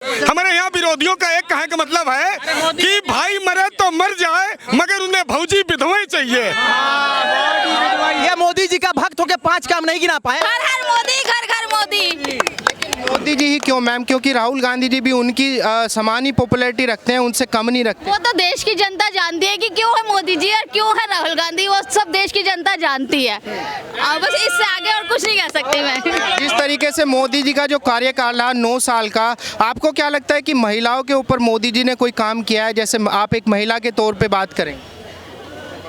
हमारे यहाँ विरोधियों का एक कहे का मतलब है कि भाई मरे तो मर जाए मगर उन्हें भौजी विधवाएं चाहिए। ये मोदी जी का भक्त होके 5 काम नहीं गिना पाए। हर हर मोदी, घर घर मोदी। मोदी जी ही क्यों मैम? क्योंकि राहुल गांधी जी भी उनकी समान ही पॉपुलैरिटी रखते हैं, उनसे कम नहीं रखते। वो तो देश की जनता जानती है कि क्यों है मोदी जी और क्यों है राहुल गांधी, वो सब देश की जनता जानती है। बस इससे आगे और कुछ नहीं कह सकती मैं। जिस तरीके से मोदी जी का जो कार्यकाल रहा 9 साल का, आपको क्या लगता है कि महिलाओं के ऊपर मोदी जी ने कोई काम किया है? जैसे आप एक महिला के तौर पे बात करें।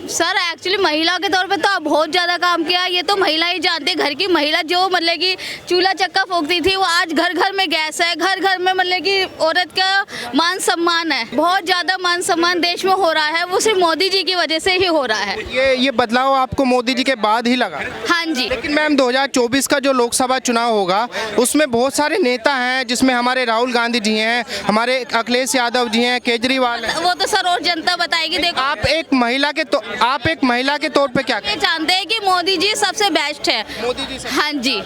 सर एक्चुअली महिला के तौर पे तो आप बहुत ज़्यादा काम किया, ये तो महिला ही जानती है। घर की महिला जो मतलब कि चूल्हा चक्का फूंकती थी, वो आज घर घर में गैस है, घर घर में मतलब कि औरत का मान सम्मान है। बहुत ज़्यादा मान सम्मान देश में हो रहा है, वो सिर्फ मोदी जी की वजह से ही हो रहा है। ये बदलाव आपको मोदी जी के बाद ही लगा? हाँ जी। लेकिन मैम 2024 का जो लोकसभा चुनाव होगा उसमें बहुत सारे नेता हैं, जिसमें हमारे राहुल गांधी जी हैं, हमारे अखिलेश यादव जी हैं, केजरीवाल हैं। वो तो सर और जनता बताएगी। देखो आप एक महिला के तौर पे क्या ये जानते हैं कि मोदी जी सबसे बेस्ट है। मोदी जी हाँ जी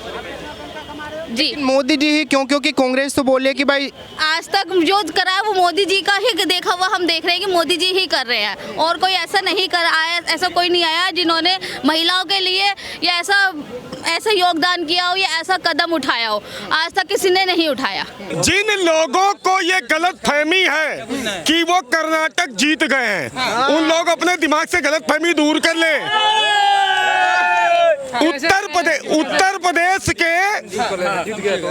जी। मोदी जी ही क्यों? क्योंकि कांग्रेस तो बोले कि भाई आज तक जो करा है वो मोदी जी का ही देखा हुआ हम देख रहे हैं कि मोदी जी ही कर रहे हैं, और कोई ऐसा नहीं कर आया, ऐसा कोई नहीं आया जिन्होंने महिलाओं के लिए या ऐसा योगदान किया हो या ऐसा कदम उठाया हो। आज तक किसी ने नहीं उठाया। जिन लोगों को ये गलत फहमी है कि वो कर्नाटक जीत गए हैं, उन लोग अपने दिमाग से गलत फहमी दूर कर ले। उत्तर प्रदेश के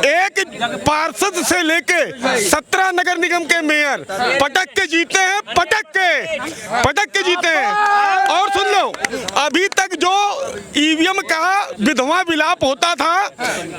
एक पार्षद से लेके 17 नगर निगम के मेयर पटक के जीते हैं, पटक के जीते हैं। और सुन लो, अभी तक जो ईवीएम का विधवा विलाप होता था,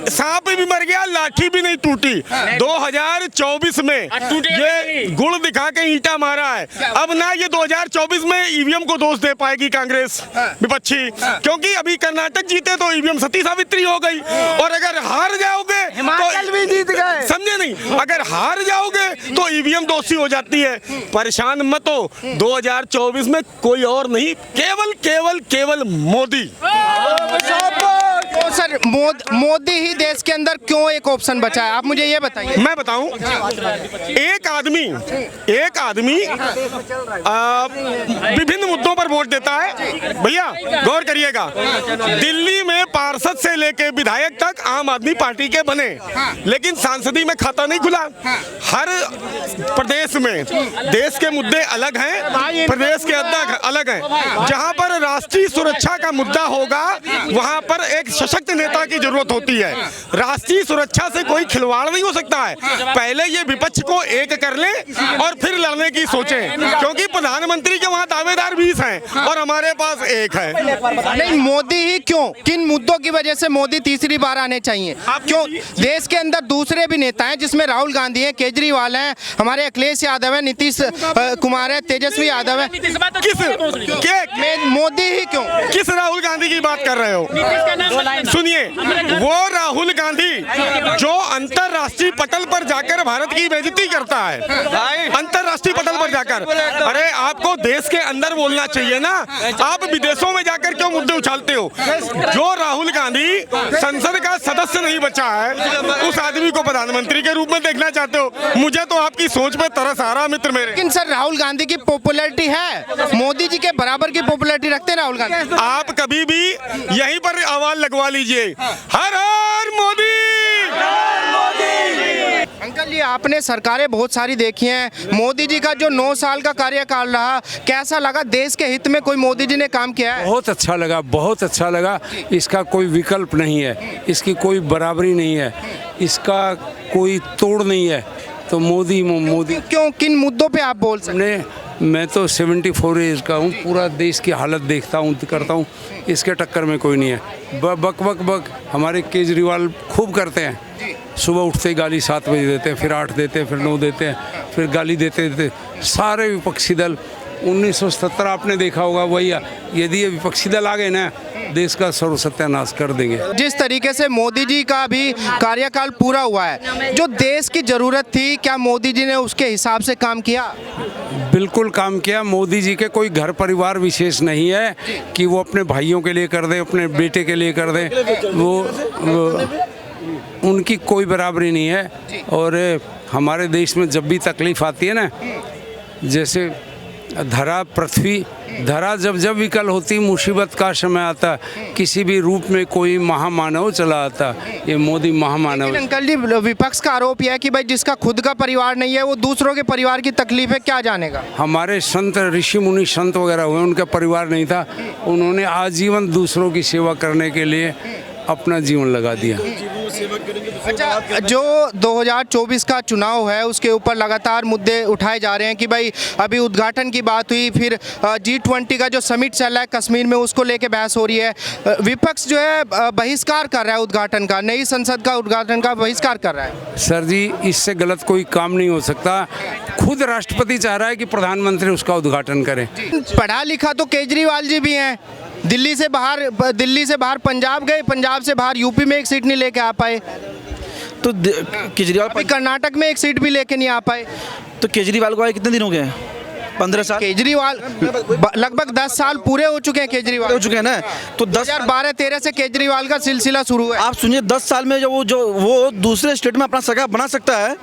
सांप भी मर गया, लाठी भी नहीं टूटी। 2024 में ये गुड़ दिखा के ईंटा मारा है। अब ना ये 2024 में ईवीएम को दोष दे पाएगी कांग्रेस विपक्षी, क्योंकि अभी कर्नाटक जीते तो ईवीएम सती सावित्री हो गई। और अगर हार जाओगे हिमाचल भी जीत गए। समझे नहीं? अगर हार जाओगे तो ईवीएम दोषी हो जाती है। परेशान मत हो, 2024 में कोई और नहीं, केवल मोदी। तो सर मोदी ही देश के अंदर क्यों एक ऑप्शन बचा है? आप मुझे ये बताइए। मैं बताऊं, एक आदमी विभिन्न मुद्दों पर वोट देता है। भैया गौर करिएगा, दिल्ली में पार्षद से लेके विधायक तक आम आदमी पार्टी के बने, लेकिन सांसदी में खाता नहीं खुला। हर प्रदेश में देश के मुद्दे अलग हैं, प्रदेश के अलग हैं। जहां पर राष्ट्रीय सुरक्षा का मुद्दा होगा वहां पर एक सशक्त नेता की जरूरत होती है। राष्ट्रीय सुरक्षा से कोई खिलवाड़ नहीं हो सकता है। पहले ये विपक्ष को एक कर ले और फिर लड़ने की सोचें, क्योंकि प्रधानमंत्री के वहां दावेदार 20 हैं और हमारे पास एक है। नहीं, मोदी ही क्यों? किन मुद्दों की वजह से मोदी तीसरी बार आने चाहिए? क्यों? देश के अंदर दूसरे भी नेता हैं, जिसमें राहुल गांधी हैं, केजरीवाल हैं, हमारे अखिलेश यादव हैं, नीतीश कुमार है, तेजस्वी यादव है। मोदी ही क्यों? किस राहुल गांधी की बात कर रहे हो? सुनिए, वो राहुल गांधी जो अंतरराष्ट्रीय पटल पर जाकर भारत की बेइज्जती करता है, अंतरराष्ट्रीय पटल पर जाकर। अरे आपको देश के अंदर बोलना चाहिए ना, आप विदेशों में जाकर क्यों मुद्दे उछालते हो? जो राहुल गांधी संसद का सदस्य नहीं बचा है, उस आदमी को प्रधानमंत्री के रूप में देखना चाहते हो? मुझे तो आपकी सोच पे तरस आ रहा मित्र मेरे। लेकिन सर राहुल गांधी की पॉपुलैरिटी है, मोदी जी के बराबर की पॉपुलैरिटी रखते हैं राहुल गांधी। आप कभी भी यहीं पर आवाज लगवा लीजिए, हर हर मोदी। अंकल जी, आपने सरकारें बहुत सारी देखी हैं, मोदी जी का जो 9 साल का कार्यकाल रहा, कैसा लगा? देश के हित में कोई मोदी जी ने काम किया है? बहुत अच्छा लगा। इसका कोई विकल्प नहीं है, इसकी कोई बराबरी नहीं है, इसका कोई तोड़ नहीं है। तो मोदी क्यों? किन मुद्दों पे आप बोल सकते हैं? मैं तो 74 एज का हूँ, पूरा देश की हालत देखता हूँ, करता हूँ, इसके टक्कर में कोई नहीं है। बक हमारे केजरीवाल खूब करते हैं। सुबह उठते ही गाली 7 बजे देते हैं, फिर 8 देते हैं, फिर 9 देते हैं, फिर गाली देते सारे विपक्षी दल। 1970 आपने देखा होगा, वही यदि ये विपक्षी दल आ गए ना, देश का सर्व सत्यानाश कर देंगे। जिस तरीके से मोदी जी का भी कार्यकाल पूरा हुआ है, जो देश की जरूरत थी, क्या मोदी जी ने उसके हिसाब से काम किया? बिल्कुल काम किया। मोदी जी के कोई घर परिवार विशेष नहीं है कि वो अपने भाइयों के लिए कर दे, अपने बेटे के लिए कर दे, वो उनकी कोई बराबरी नहीं है। और हमारे देश में जब भी तकलीफ आती है ना, जैसे धरा पृथ्वी, धरा जब जब विकल होती, मुसीबत का समय आता, किसी भी रूप में कोई महामानव चला आता। ये मोदी महामानव। लेकिन अंकल जी, विपक्ष का आरोप यह है कि भाई जिसका खुद का परिवार नहीं है वो दूसरों के परिवार की तकलीफें क्या जानेगा। हमारे संत ऋषि मुनि संत वगैरह हुए, उनका परिवार नहीं था, उन्होंने आजीवन दूसरों की सेवा करने के लिए अपना जीवन लगा दिया। अच्छा, जो 2024 का चुनाव है उसके ऊपर लगातार मुद्दे उठाए जा रहे हैं कि भाई अभी उद्घाटन की बात हुई, फिर G20 का जो समिट चल रहा है कश्मीर में उसको लेके बहस हो रही है। विपक्ष जो है बहिष्कार कर रहा है उद्घाटन का, नई संसद का उद्घाटन का बहिष्कार कर रहा है। सर जी, इससे गलत कोई काम नहीं हो सकता। खुद राष्ट्रपति चाह रहा है कि प्रधानमंत्री उसका उद्घाटन करें। पढ़ा लिखा तो केजरीवाल जी भी हैं। दिल्ली से बाहर पंजाब गए, पंजाब से बाहर यूपी में एक सीट नहीं लेके आ पाए, तो केजरीवाल अभी कर्नाटक में एक सीट भी लेके नहीं आ पाए। तो केजरीवाल को आए कितने दिन हो गए? 15 साल। केजरीवाल लगभग 10 साल पूरे हो चुके हैं केजरीवाल हो चुके हैं ना। तो 2012-13 से केजरीवाल का सिलसिला शुरू है। आप सुनिए, 10 साल में जो वो दूसरे स्टेट में अपना सगा बना सकता है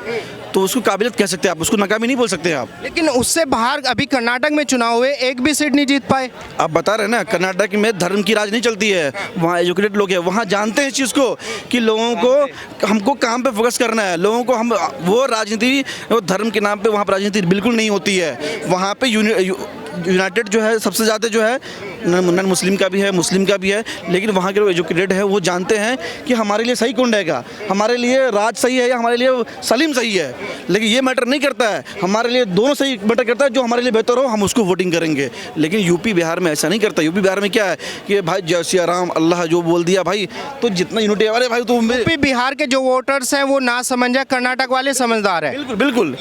तो उसको काबिलियत कह सकते हैं आप, उसको नाकामी नहीं बोल सकते आप। लेकिन उससे बाहर अभी कर्नाटक में चुनाव हुए, एक भी सीट नहीं जीत पाए। आप बता रहे हैं ना, कर्नाटक में धर्म की राज नहीं चलती है, वहाँ एजुकेटेड लोग हैं, वहाँ जानते हैं इस चीज़ को कि लोगों को हमको काम पे फोकस करना है, लोगों को हम वो राजनीति, वो धर्म के नाम पे वहाँ पर राजनीति बिल्कुल नहीं होती है। वहाँ पे यूनाइटेड जो है सबसे ज़्यादा जो है नॉन मुस्लिम का भी है, मुस्लिम का भी है, लेकिन वहाँ के लोग एजुकेटेड है, वो जानते हैं कि हमारे लिए सही कौन रहेगा, हमारे लिए राज सही है या हमारे लिए सलीम सही है। लेकिन ये मैटर नहीं करता है, हमारे लिए दोनों सही मैटर करता है, जो हमारे लिए बेहतर हो हम उसको वोटिंग करेंगे। लेकिन यूपी बिहार में ऐसा नहीं करता। यूपी बिहार में क्या है कि भाई जय सिया राम, अल्लाह जो बोल दिया भाई, तो जितना यूनिटी है, अरे भाई तो यूपी बिहार के जो वोटर्स हैं वो ना समझ है, कर्नाटक वाले समझदार है। बिल्कुल बिल्कुल,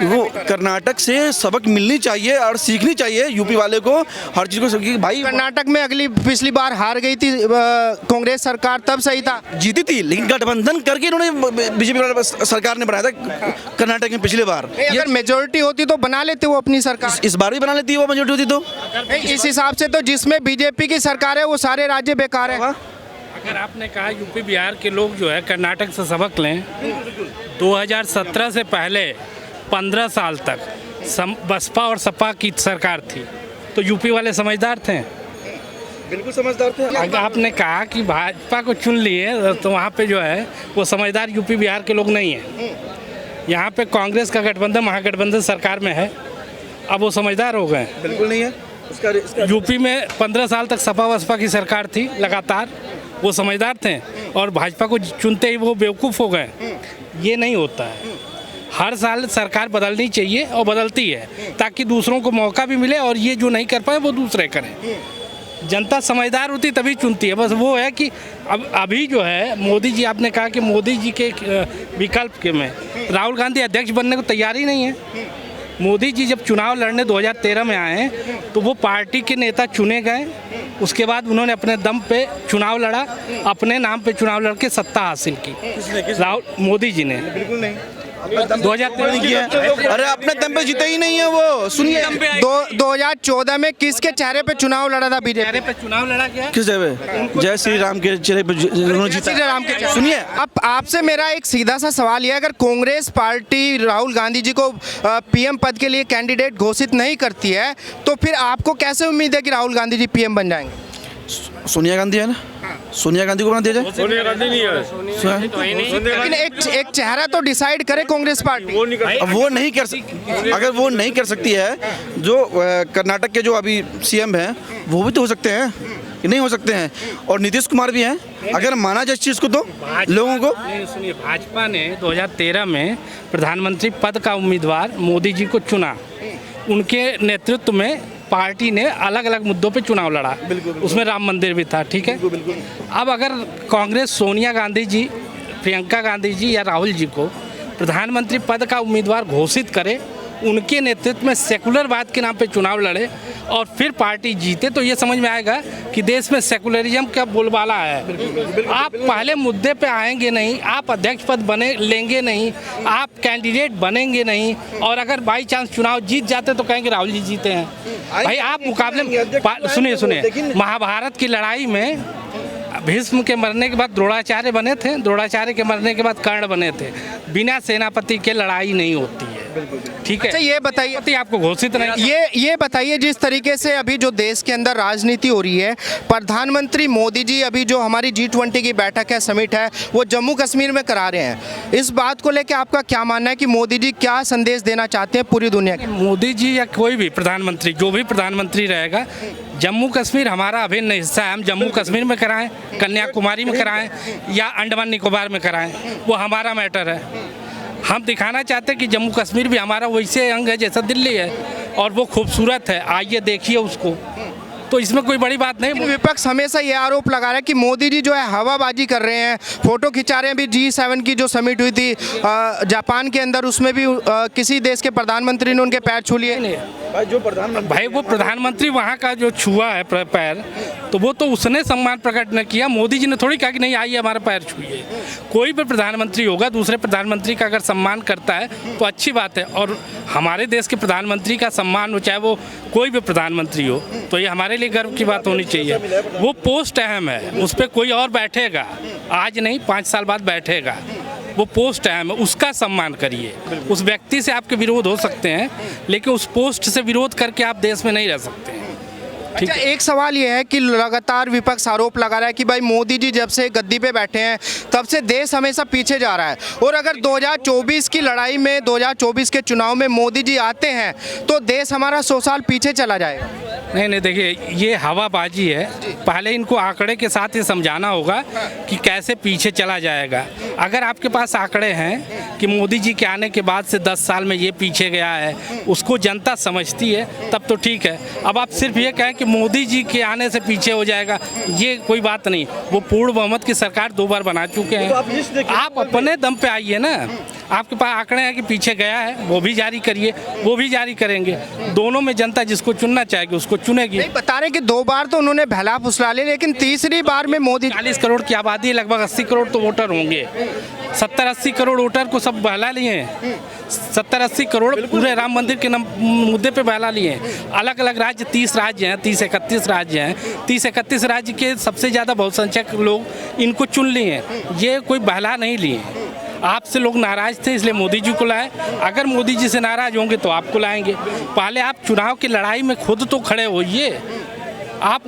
वो कर्नाटक से सबक मिलनी चाहिए और सीखनी चाहिए यूपी वाले को हर चीज़ को। भाई कर्नाटक में पिछली बार हार गई थी कांग्रेस सरकार, तब सही था, जीती थी, लेकिन गठबंधन करके इन्होंने बीजेपी सरकार ने बनाया था कर्नाटक में पिछली बार। अगर मेजोरिटी होती तो बना लेते वो अपनी सरकार, इस बार भी बना लेती है वो मेजोरिटी होती तो। इस हिसाब से तो जिसमें बीजेपी की सरकार है वो सारे राज्य बेकार है। अगर आपने कहा यूपी बिहार के लोग जो है कर्नाटक से सबक लें, 2017 से पहले 15 साल तक बसपा और सपा की सरकार थी, तो यूपी वाले समझदार थे, बिल्कुल समझदार थे। अगर आपने कहा कि भाजपा को चुन लिए तो वहाँ पे जो है वो समझदार यूपी बिहार के लोग नहीं हैं। यहाँ पे कांग्रेस का गठबंधन, महागठबंधन सरकार में है, अब वो समझदार हो गए। बिल्कुल नहीं है उसका यूपी में 15 साल तक सपा बसपा की सरकार थी लगातार, वो समझदार थे, और भाजपा को चुनते ही वो बेवकूफ़ हो गए। ये नहीं होता है, हर साल सरकार बदलनी चाहिए और बदलती है ताकि दूसरों को मौका भी मिले और ये जो नहीं कर पाए वो दूसरे करें। जनता समझदार होती तभी चुनती है। बस वो है कि अब अभी जो है मोदी जी, आपने कहा कि मोदी जी के विकल्प के में राहुल गांधी अध्यक्ष बनने को तैयार ही नहीं है। मोदी जी जब चुनाव लड़ने 2013 में आए तो वो पार्टी के नेता चुने गए, उसके बाद उन्होंने अपने दम पे चुनाव लड़ा, अपने नाम पे चुनाव लड़ के सत्ता हासिल की। राहुल मोदी जी ने बिल्कुल नहीं 2013 किया। अरे अपने दम पे जीते ही नहीं है वो। सुनिए 2014 में किसके चेहरे पे चुनाव लड़ा था बीजेपी? चेहरे पे चुनाव लड़ा गया, किस जगह पे? जय श्री राम के चेहरे पे उन्होंने जीता। श्री राम के चेहरे। सुनिए, अब आपसे मेरा एक सीधा सा सवाल ये, अगर कांग्रेस पार्टी राहुल गांधी जी को पीएम पद के लिए कैंडिडेट घोषित नहीं करती है तो फिर आपको कैसे उम्मीद है कि राहुल गांधी जी पीएम बन जाएंगे? सोनिया गांधी है ना, सोनिया गांधी को बना दिया जाए। सोनिया गांधी नहीं है, लेकिन एक चेहरा तो डिसाइड करे कांग्रेस पार्टी। अब वो नहीं कर अगर वो नहीं कर सकती है, जो कर्नाटक के जो अभी सीएम हैं वो भी तो हो सकते हैं, नहीं हो सकते हैं, और नीतीश कुमार भी हैं। अगर माना जाए इस चीज़ को तो लोगों को। सुनिए, भाजपा ने 2013 में प्रधानमंत्री पद का उम्मीदवार मोदी जी को चुना, उनके नेतृत्व में पार्टी ने अलग अलग मुद्दों पे चुनाव लड़ा, उसमें राम मंदिर भी था, ठीक है। अब अगर कांग्रेस सोनिया गांधी जी, प्रियंका गांधी जी या राहुल जी को प्रधानमंत्री पद का उम्मीदवार घोषित करे, उनके नेतृत्व में सेकुलरवाद के नाम पे चुनाव लड़े और फिर पार्टी जीते, तो ये समझ में आएगा कि देश में सेकुलरिज्म का बोलबाला है। आप पहले मुद्दे पे आएंगे नहीं, आप अध्यक्ष पद बने लेंगे नहीं, आप कैंडिडेट बनेंगे नहीं, और अगर बाई चांस चुनाव जीत जाते तो कहेंगे राहुल जी जीते हैं। भाई आप मुकाबले में सुनिए महाभारत की लड़ाई में भीष्म के मरने के बाद द्रोणाचार्य बने थे, द्रोणाचार्य के मरने के बाद कर्ण बने थे। बिना सेनापति के लड़ाई नहीं होती है, ठीक है। अच्छा ये बताइए, सेनापति आपको घोषित नहीं, ये बताइए, जिस तरीके से अभी जो देश के अंदर राजनीति हो रही है, प्रधानमंत्री मोदी जी अभी जो हमारी G20 की बैठक है, समिट है, वो जम्मू कश्मीर में करा रहे हैं। इस बात को लेकर आपका क्या मानना है कि मोदी जी क्या संदेश देना चाहते हैं पूरी दुनिया के? मोदी जी या कोई भी प्रधानमंत्री, जो भी प्रधानमंत्री रहेगा, जम्मू कश्मीर हमारा अभिन्न हिस्सा है। हम जम्मू कश्मीर में कराएं, कन्याकुमारी में कराएं या अंडमान निकोबार में कराएं, वो हमारा मैटर है। हम दिखाना चाहते हैं कि जम्मू कश्मीर भी हमारा वैसे अंग है जैसा दिल्ली है, और वो खूबसूरत है, आइए देखिए उसको। तो इसमें कोई बड़ी बात नहीं। विपक्ष हमेशा ये आरोप लगा रहा है कि मोदी जी जो है हवाबाजी कर रहे हैं, फोटो खिंचा रहे हैं। अभी G7 की जो समिट हुई थी जापान के अंदर, उसमें भी किसी देश के प्रधानमंत्री ने उनके पैर छू लिए। भाई वो प्रधानमंत्री वहाँ का जो छुआ है पैर, तो वो तो उसने सम्मान प्रकट न किया। मोदी जी ने थोड़ी कहा कि नहीं आइए हमारा पैर छुइए। कोई भी प्रधानमंत्री होगा दूसरे प्रधानमंत्री का अगर सम्मान करता है तो अच्छी बात है, और हमारे देश के प्रधानमंत्री का सम्मान हो, चाहे वो कोई भी प्रधानमंत्री हो, तो ये हमारे लिए गर्व की बात होनी चाहिए। वो पोस्ट अहम है, उस पर कोई और बैठेगा, आज नहीं 5 साल बाद बैठेगा। वो पोस्ट अहम है, उसका सम्मान करिए। उस व्यक्ति से आपके विरोध हो सकते हैं, लेकिन उस पोस्ट से विरोध करके आप देश में नहीं रह सकते हैं। ठीक अच्छा, एक सवाल ये है कि लगातार विपक्ष आरोप लगा रहा है कि भाई मोदी जी जब से गद्दी पे बैठे हैं तब से देश हमेशा पीछे जा रहा है, और अगर 2024 की लड़ाई में, 2024 के चुनाव में मोदी जी आते हैं तो देश हमारा 100 साल पीछे चला जाएगा। नहीं, देखिए ये हवाबाजी है। पहले इनको आंकड़े के साथ ये समझाना होगा कि कैसे पीछे चला जाएगा। अगर आपके पास आंकड़े हैं कि मोदी जी के आने के बाद से 10 साल में ये पीछे गया है, उसको जनता समझती है, तब तो ठीक है। अब आप सिर्फ ये कहें कि मोदी जी के आने से पीछे हो जाएगा, ये कोई बात नहीं। वो पूर्ण बहुमत की सरकार 2 बार बना चुके हैं। आप अपने दम पे आइए ना। आपके पास आंकड़े हैं कि पीछे गया है, वो भी जारी करिए, वो भी जारी करेंगे। दोनों में जनता जिसको चुनना चाहेगी उसको चुनेगी। बता रहे कि 2 बार तो उन्होंने बहला फुसला लिया, लेकिन तीसरी बार में मोदी 40 करोड़ की आबादी है, लगभग 80 करोड़ तो वोटर होंगे। 70-80 करोड़ वोटर को सब बहला लिए हैं। 70-80 करोड़ पूरे राम मंदिर के मुद्दे पे बहला लिए हैं। अलग अलग राज्य, 30 राज्य हैं, 30-31 राज्य हैं। 30-31 राज्य के सबसे ज़्यादा बहुसंख्यक लोग इनको चुन लिए हैं। ये कोई बहला नहीं लिए हैं। आपसे लोग नाराज थे इसलिए मोदी जी को लाए। अगर मोदी जी से नाराज होंगे तो आपको लाएंगे। पहले आप चुनाव की लड़ाई में खुद तो खड़े होइए। आप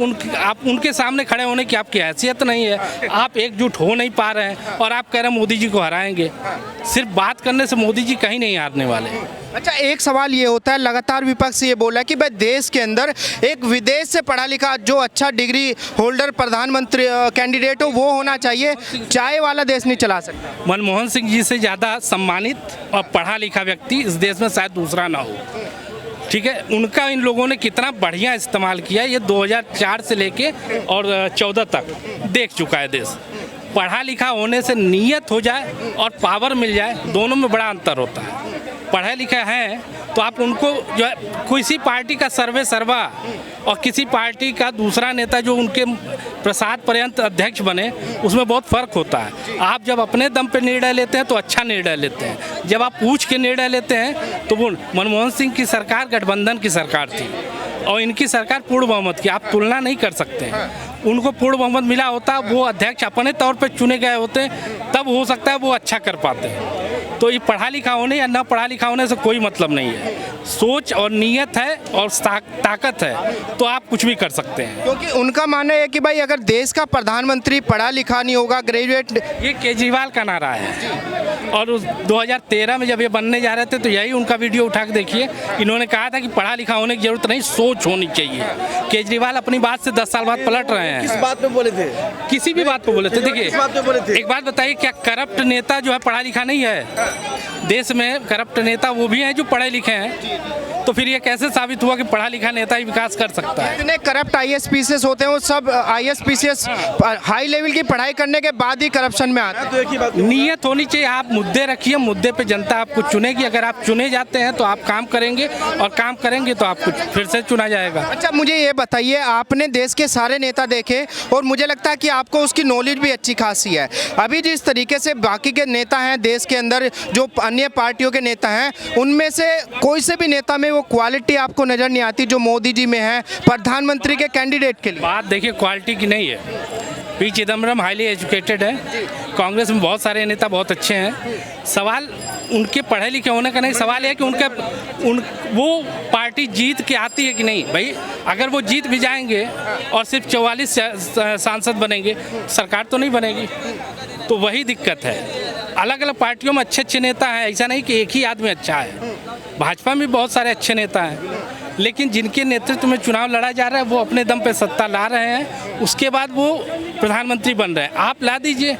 उनके सामने खड़े होने की आपकी हैसियत नहीं है। आप एकजुट हो नहीं पा रहे हैं और आप कह रहे हैं मोदी जी को हराएंगे। सिर्फ बात करने से मोदी जी कहीं नहीं हारने वाले। अच्छा, एक सवाल ये होता है, लगातार विपक्ष ये बोला कि भाई देश के अंदर एक विदेश से पढ़ा लिखा जो अच्छा डिग्री होल्डर प्रधानमंत्री कैंडिडेट हो वो होना चाहिए, चाय वाला देश नहीं चला सकता। मनमोहन सिंह जी से ज़्यादा सम्मानित और पढ़ा लिखा व्यक्ति इस देश में शायद दूसरा ना हो। ठीक है, उनका इन लोगों ने कितना बढ़िया इस्तेमाल किया, ये 2004 से लेके और 14 तक देख चुका है देश। पढ़ा लिखा होने से नीयत हो जाए और पावर मिल जाए, दोनों में बड़ा अंतर होता है। पढ़े लिखे हैं तो आप उनको जो है किसी पार्टी का सर्वा और किसी पार्टी का दूसरा नेता जो उनके प्रसाद पर्यंत अध्यक्ष बने, उसमें बहुत फ़र्क होता है। आप जब अपने दम पे निर्णय लेते हैं तो अच्छा निर्णय लेते हैं। जब आप पूछ के निर्णय लेते हैं तो वो मनमोहन सिंह की सरकार गठबंधन की सरकार थी और इनकी सरकार पूर्ण बहुमत की, आप तुलना नहीं कर सकते। उनको पूर्ण बहुमत मिला होता, वो अध्यक्ष अपने तौर पे चुने गए होते, तब हो सकता है वो अच्छा कर पाते। तो ये पढ़ा लिखा होने या ना पढ़ा लिखा होने से कोई मतलब नहीं है। सोच और नीयत है और ताकत है तो आप कुछ भी कर सकते हैं। क्योंकि उनका मानना है कि भाई अगर देश का प्रधानमंत्री पढ़ा लिखा नहीं होगा, ग्रेजुएट, ये केजरीवाल का नारा है। और उस 2013 में जब ये बनने जा रहे थे तो यही उनका वीडियो उठा के देखिए, इन्होंने कहा था कि पढ़ा लिखा होने की जरूरत नहीं, सोच होनी चाहिए। केजरीवाल अपनी बात से 10 साल बाद पलट रहे हैं। किस बात पे बोले थे? किसी भी बात पे बोले थे। देखिए, एक बात बताइए, क्या करप्ट नेता जो है पढ़ा लिखा नहीं है? देश में करप्ट नेता वो भी हैं जो पढ़े लिखे हैं। तो फिर ये कैसे साबित हुआ कि पढ़ा लिखा नेता ही विकास कर सकता है? जितने करप्ट IAS PCS होते हैं वो सब IAS PCS हाई लेवल की पढ़ाई करने के बाद ही करप्शन में आते हैं। तो एक ही बात, नीयत होनी चाहिए। आप मुद्दे रखिए, मुद्दे पे जनता आपको चुनेगी। अगर आप चुने जाते हैं तो आप काम करेंगे और काम करेंगे तो आपको फिर से चुना जाएगा। अच्छा, मुझे ये बताइए, आपने देश के सारे नेता देखे और मुझे लगता है कि आपको उसकी नॉलेज भी अच्छी खासी है। अभी जिस तरीके से बाकी के नेता हैं देश के अंदर, जो अन्य पार्टियों के नेता हैं, उनमें से कोई से भी नेता में वो क्वालिटी आपको नज़र नहीं आती जो मोदी जी में है प्रधानमंत्री के कैंडिडेट के लिए। बात देखिए क्वालिटी की नहीं है, पी चिदम्बरम हाईली एजुकेटेड है, कांग्रेस में बहुत सारे नेता बहुत अच्छे हैं। सवाल उनके पढ़े लिखे होने का नहीं, सवाल है कि वो पार्टी जीत के आती है कि नहीं। भाई अगर वो जीत भी जाएंगे और सिर्फ 44 सांसद बनेंगे, सरकार तो नहीं बनेगी। तो वही दिक्कत है। अलग अलग पार्टियों में अच्छे अच्छे नेता हैं, ऐसा नहीं कि एक ही आदमी अच्छा है। भाजपा में बहुत सारे अच्छे नेता हैं, लेकिन जिनके नेतृत्व में चुनाव लड़ा जा रहा है वो अपने दम पे सत्ता ला रहे हैं, उसके बाद वो प्रधानमंत्री बन रहे हैं। आप ला दीजिए,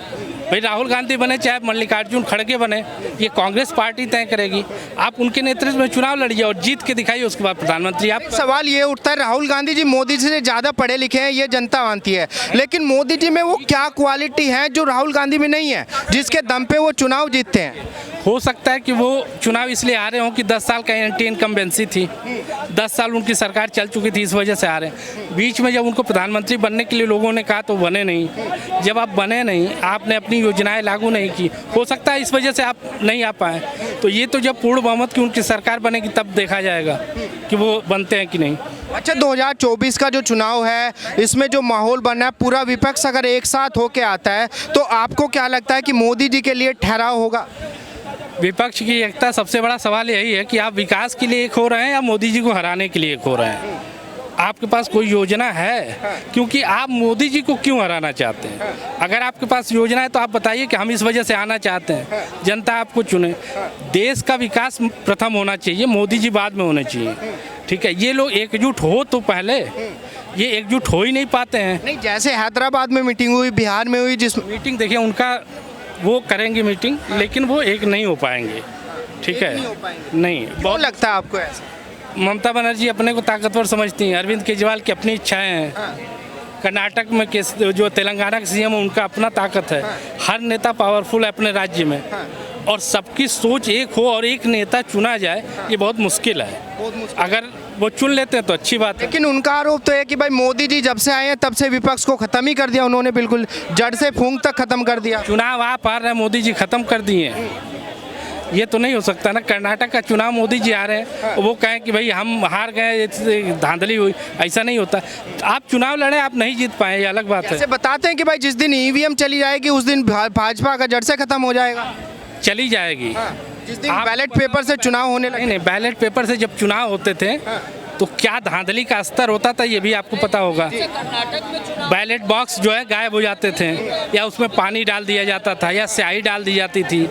भाई राहुल गांधी बने चाहे मल्लिकार्जुन खड़गे बने, ये कांग्रेस पार्टी तय करेगी। आप उनके नेतृत्व में चुनाव लड़िए और जीत के दिखाइए, उसके बाद प्रधानमंत्री आप। सवाल ये उठता है, राहुल गांधी जी मोदी जी से ज़्यादा पढ़े लिखे हैं, ये जनता मानती है, लेकिन मोदी जी में वो क्या क्वालिटी है जो राहुल गांधी में नहीं है, जिसके दम पे वो चुनाव जीतते हैं? हो सकता है कि वो चुनाव इसलिए आ रहे हों कि 10 साल का एंटी इनकम्बेंसी थी, 10 साल उनकी सरकार चल चुकी थी, इस वजह से आ रहे हैं। बीच में जब उनको प्रधानमंत्री बनने के लिए लोगों ने कहा तो बने नहीं। जब आप बने नहीं, आपने अपनी योजनाएं लागू नहीं की, हो सकता है इस वजह से आप नहीं आ पाए। तो ये तो जब पूर्ण बहुमत की उनकी सरकार बनेगी तब देखा जाएगा कि वो बनते हैं कि नहीं। अच्छा, 2024 का जो चुनाव है, इसमें जो माहौल बना है, पूरा विपक्ष अगर एक साथ होके आता है तो आपको क्या लगता है कि मोदी जी के लिए ठहराव होगा? विपक्ष की एकता, सबसे बड़ा सवाल यही है कि आप विकास के लिए एक हो रहे हैं या मोदी जी को हराने के लिए एक हो रहे हैं। आपके पास कोई योजना है? क्योंकि आप मोदी जी को क्यों हराना चाहते हैं? अगर आपके पास योजना है तो आप बताइए कि हम इस वजह से आना चाहते हैं, जनता आपको चुने। देश का विकास प्रथम होना चाहिए, मोदी जी बाद में होने चाहिए। ठीक है, ये लोग एकजुट हो तो पहले, ये एकजुट हो ही नहीं पाते हैं। नहीं, जैसे हैदराबाद में मीटिंग हुई, बिहार में हुई, जिस मीटिंग देखिए उनका, वो करेंगे मीटिंग, लेकिन वो एक नहीं हो पाएंगे। ठीक है, नहीं। बहुत लगता है आपको ऐसा? ममता बनर्जी अपने को ताकतवर समझती हैं, अरविंद केजरीवाल की अपनी इच्छाएं हैं, कर्नाटक में जो तेलंगाना के सीएम है उनका अपना ताकत है। हर नेता पावरफुल है अपने राज्य में, और सबकी सोच एक हो और एक नेता चुना जाए, ये बहुत मुश्किल है। अगर वो चुन लेते हैं तो अच्छी बात है। लेकिन उनका आरोप तो है कि भाई मोदी जी जब से आए हैं तब से विपक्ष को खत्म ही कर दिया उन्होंने, बिल्कुल जड़ से फूंक तक खत्म कर दिया। चुनाव आप हार रहे हैं, मोदी जी खत्म कर दिए हैं, ये तो नहीं हो सकता ना। कर्नाटक का चुनाव मोदी जी आ रहे हैं, वो कहें कि भाई हम हार गए, धांधली हुई, ऐसा नहीं होता। आप चुनाव लड़े, आप नहीं जीत पाए, ये अलग बात है। ऐसे बताते हैं कि भाई जिस दिन ईवीएम चली जाएगी उस दिन भाजपा का जड़ से खत्म हो जाएगा। चली जाएगी। जिस दिन बैलेट पेपर से चुनाव होने लगे। नहीं, बैलेट पेपर से जब चुनाव होते थे तो क्या धांधली का स्तर होता था, ये भी आपको पता होगा। बैलेट बॉक्स जो है गायब हो जाते थे, या उसमें पानी डाल दिया जाता था, या स्याही डाल दी जाती थी,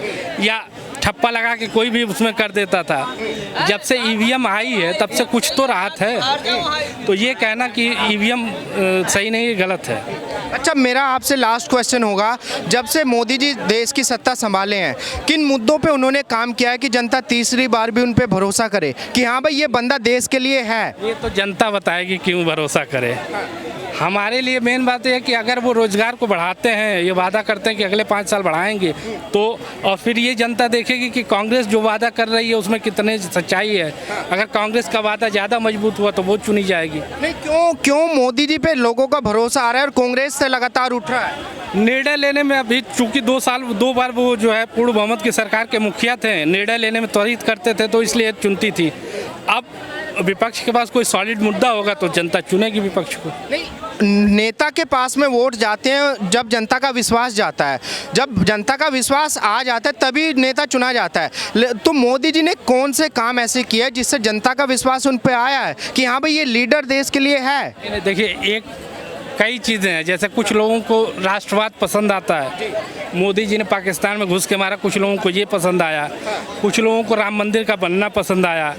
या ठप्पा लगा के कोई भी उसमें कर देता था। जब से ईवीएम आई है तब से कुछ तो राहत है। तो ये कहना कि ईवीएम सही नहीं है, गलत है। अच्छा, मेरा आपसे लास्ट क्वेश्चन होगा, जब से मोदी जी देश की सत्ता संभाले हैं, किन मुद्दों पे उन्होंने काम किया है कि जनता तीसरी बार भी उन पे भरोसा करे कि हाँ भाई ये बंदा देश के लिए है? ये तो जनता बताएगी क्यों भरोसा करे। हमारे लिए मेन बात है कि अगर वो रोजगार को बढ़ाते हैं, ये वादा करते हैं कि अगले 5 साल बढ़ाएंगे, तो और फिर ये जनता देखेगी कि कांग्रेस जो वादा कर रही है उसमें कितने सच्चाई है। अगर कांग्रेस का वादा ज़्यादा मजबूत हुआ तो वो चुनी जाएगी। नहीं, क्यों मोदी जी पे लोगों का भरोसा आ रहा है और कांग्रेस से लगातार उठ रहा है? निर्णय लेने में अभी चूंकि 2 बार वो जो है पूर्ण बहुमत की सरकार के मुखिया थे, निर्णय लेने में त्वरित करते थे, तो इसलिए चुनती थी। अब विपक्ष के पास कोई सॉलिड मुद्दा होगा तो जनता चुनेगी विपक्ष को। नहीं, नेता के पास में वोट जाते हैं जब जनता का विश्वास जाता है, जब जनता का विश्वास आ जाता है तभी नेता चुना जाता है। तो मोदी जी ने कौन से काम ऐसे किए हैं जिससे जनता का विश्वास उन पे आया है कि हाँ भाई ये लीडर देश के लिए है? देखिए, कई चीज़ें हैं, जैसे कुछ लोगों को राष्ट्रवाद पसंद आता है, मोदी जी ने पाकिस्तान में घुस के मारा, कुछ लोगों को ये पसंद आया, कुछ लोगों को राम मंदिर का बनना पसंद आया,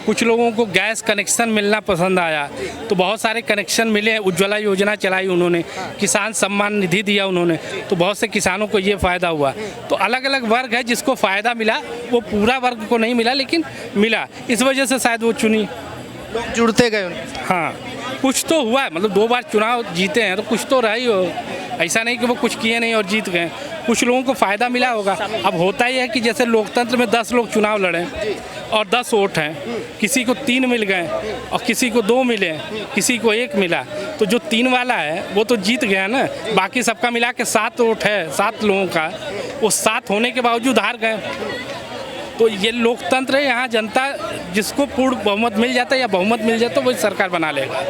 कुछ लोगों को गैस कनेक्शन मिलना पसंद आया। तो बहुत सारे कनेक्शन मिले, उज्ज्वला योजना चलाई उन्होंने, किसान सम्मान निधि दिया उन्होंने, तो बहुत से किसानों को ये फ़ायदा हुआ। तो अलग अलग वर्ग है जिसको फ़ायदा मिला, वो पूरा वर्ग को नहीं मिला लेकिन मिला, इस वजह से शायद वो चुनी, लोग जुड़ते गए। हाँ, कुछ तो हुआ है, मतलब 2 बार चुनाव जीते हैं तो कुछ तो रहा ही हो। ऐसा नहीं कि वो कुछ किए नहीं और जीत गए, कुछ लोगों को फ़ायदा मिला होगा। अब होता ही है कि जैसे लोकतंत्र में 10 लोग चुनाव लड़े और 10 वोट हैं, किसी को 3 मिल गए और किसी को 2 मिले, किसी को 1 मिला, तो जो 3 वाला है वो तो जीत गया ना। बाकी सबका मिला के 7 वोट है, 7 लोगों का, वो 7 होने के बावजूद हार गए। तो ये लोकतंत्र है, यहाँ जनता जिसको पूर्ण बहुमत मिल जाता है या बहुमत मिल जाता है वही सरकार बना लेगा।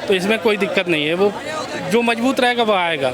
तो इसमें कोई दिक्कत नहीं है, वो जो मजबूत रहेगा वो आएगा।